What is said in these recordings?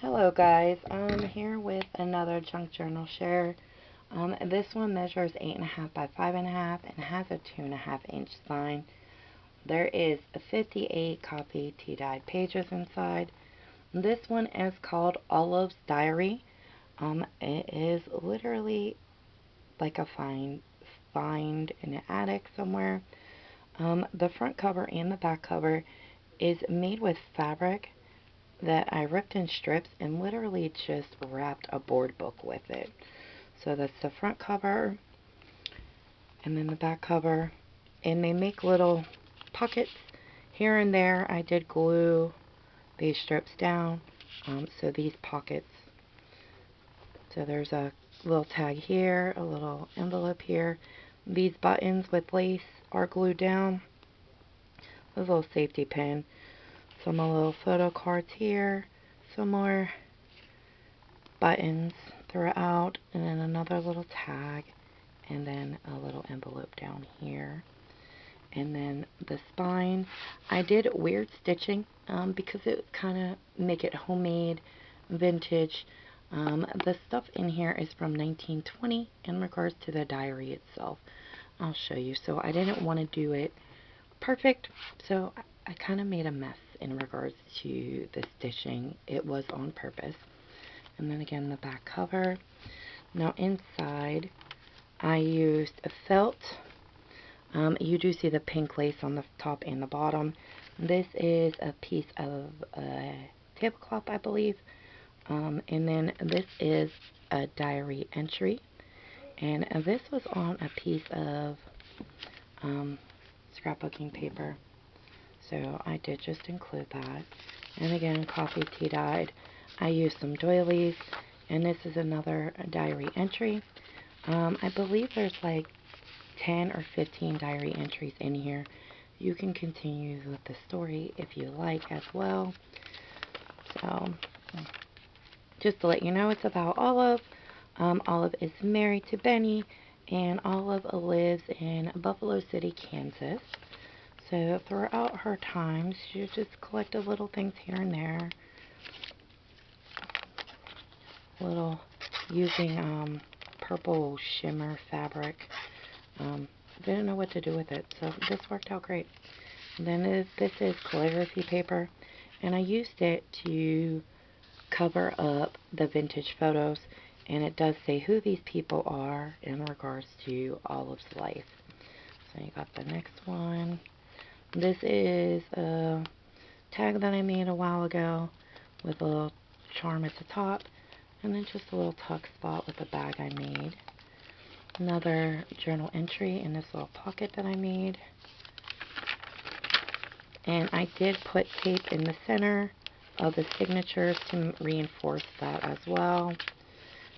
Hello guys, I'm here with another junk journal share. This one measures 8.5 by 5.5 and has a 2.5-inch spine. There is 58 copy tea-dyed pages inside. This one is called Olive's Diary. It is literally like a find in an attic somewhere. The front cover and the back cover is made with fabric that I ripped in strips and literally just wrapped a board book with it. So that's the front cover and then the back cover, and they make little pockets here and there. I did glue these strips down, so these pockets, so there's a little tag here, a little envelope here. These buttons with lace are glued down. A little safety pin, some little photo cards here, some more buttons throughout, and then another little tag, and then a little envelope down here. And then the spine, I did weird stitching because it kind of make it homemade, vintage. The stuff in here is from 1920 in regards to the diary itself. I'll show you. So I didn't want to do it perfect, so I kind of made a mess in regards to the stitching. It was on purpose. And then again, the back cover. Now inside, I used a felt. You do see the pink lace on the top and the bottom. This is a piece of tablecloth, I believe. And then this is a diary entry. And this was on a piece of scrapbooking paper. So I did just include that. And again, coffee tea dyed. I used some doilies. And this is another diary entry. I believe there's like 10 or 15 diary entries in here. You can continue with the story if you like as well. So, just to let you know, it's about Olive. Olive is married to Benny, and Olive lives in Buffalo City, Kansas. So, throughout her time, she just collected little things here and there. Little, using purple shimmer fabric. Didn't know what to do with it, so this worked out great. And then this is calligraphy paper, and I used it to cover up the vintage photos, and it does say who these people are in regards to Olive's life. So you got the next one. This is a tag that I made a while ago with a little charm at the top, and then just a little tuck spot with a bag I made. Another journal entry in this little pocket that I made. And I did put tape in the center of the signatures to reinforce that as well.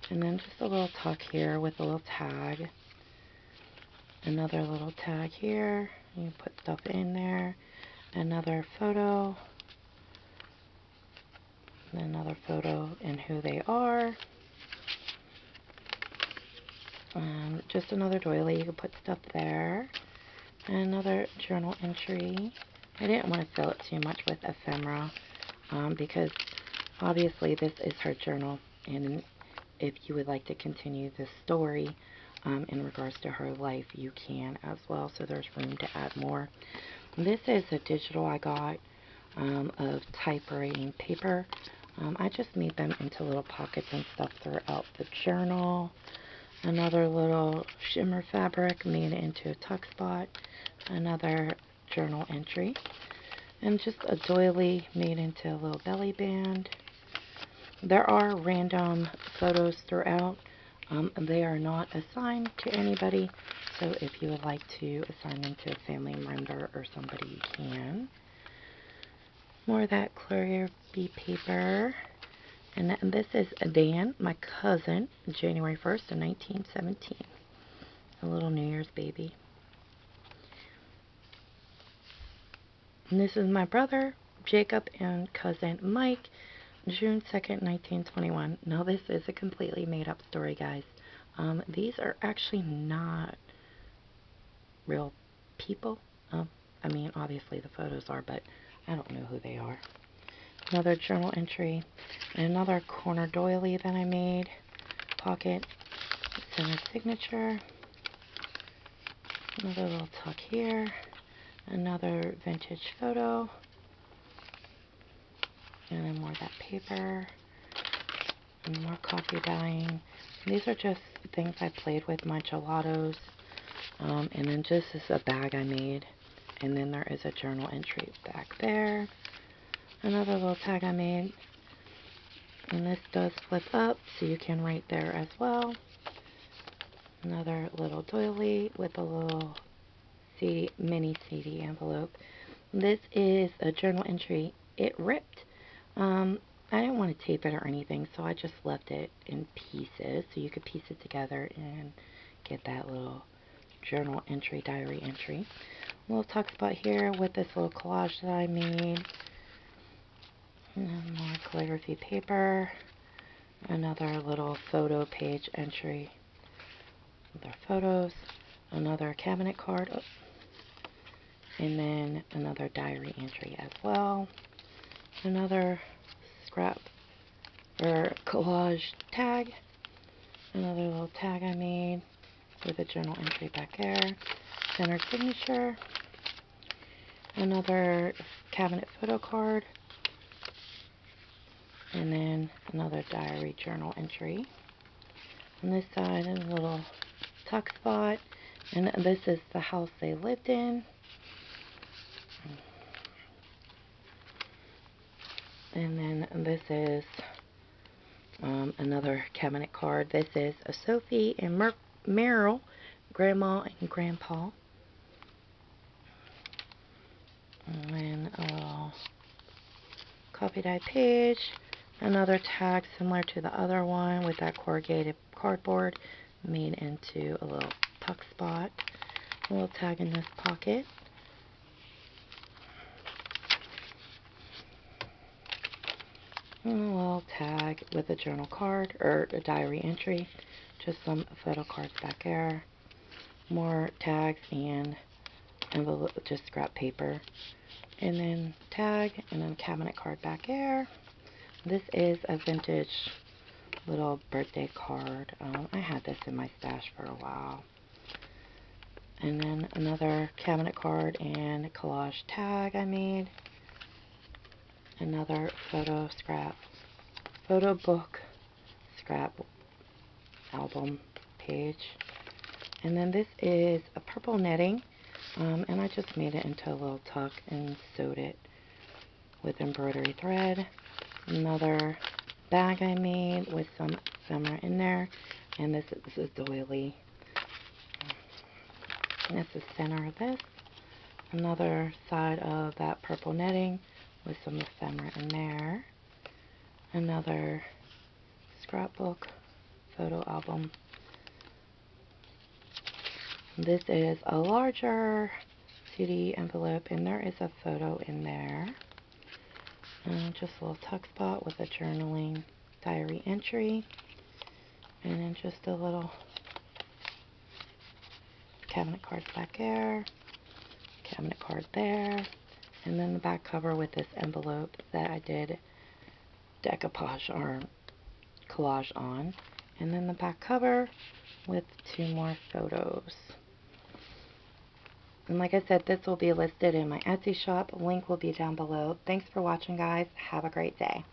And then just a little tuck here with a little tag. Another little tag here. You put stuff in there. Another photo. And another photo and who they are. Just another doily, you can put stuff there. And another journal entry. I didn't want to fill it too much with ephemera because obviously this is her journal, and if you would like to continue this story in regards to her life, you can as well, so there's room to add more. This is a digital I got of typewriting paper. I just made them into little pockets and stuff throughout the journal. Another little shimmer fabric made it into a tuck spot. Another journal entry. And just a doily made into a little belly band. There are random photos throughout. They are not assigned to anybody. So if you would like to assign them to a family member or somebody, you can. More of that calligraphy paper. And this is Dan, my cousin, January 1st of 1917. A little New Year's baby. And this is my brother, Jacob, and cousin Mike, June 2nd, 1921. Now this is a completely made up story, guys. These are actually not real people. I mean, obviously the photos are, but I don't know who they are. another journal entry, and another corner doily that I made, pocket, center signature, another little tuck here, another vintage photo, and then more of that paper, and more coffee dyeing. These are just things I played with, my gelatos, and then just this is a bag I made, and then there is a journal entry back there, another little tag I made, and this does flip up so you can write there as well. Another little doily with a little CD, mini CD envelope. This is a journal entry. It ripped. I didn't want to tape it or anything, so I just left it in pieces so you could piece it together and get that little journal entry, diary entry. A little tuck spot here with this little collage that I made. And more calligraphy paper. Another little photo page entry. Other photos. Another cabinet card. Oh. And then another diary entry as well. Another scrap or collage tag. Another little tag I made with a journal entry back there. Center signature. Another cabinet photo card. And then another diary journal entry. On this side is a little tuck spot. And this is the house they lived in. And then this is another cabinet card. This is a Sophie and Meryl, Grandma and Grandpa. And then a little copy dye page. Another tag similar to the other one with that corrugated cardboard made into a little tuck spot. A little tag in this pocket. And a little tag with a journal card or a diary entry. Just some photo cards back there. More tags and envelope, just scrap paper. And then tag and then cabinet card back there. This is a vintage little birthday card. I had this in my stash for a while. And then another cabinet card and collage tag I made. Another photo book scrap album page. And then this is a purple netting, and I just made it into a little tuck and sewed it with embroidery thread. Another bag I made with some ephemera in there, and this is doily. And this is the center of this. Another side of that purple netting with some ephemera in there. Another scrapbook photo album. This is a larger CD envelope, and there is a photo in there. And just a little tuck spot with a journaling diary entry. And then just a little cabinet cards back there. Cabinet card there. And then the back cover with this envelope that I did decoupage or collage on. And then the back cover with 2 more photos. And like I said, this will be listed in my Etsy shop. Link will be down below. Thanks for watching, guys. Have a great day.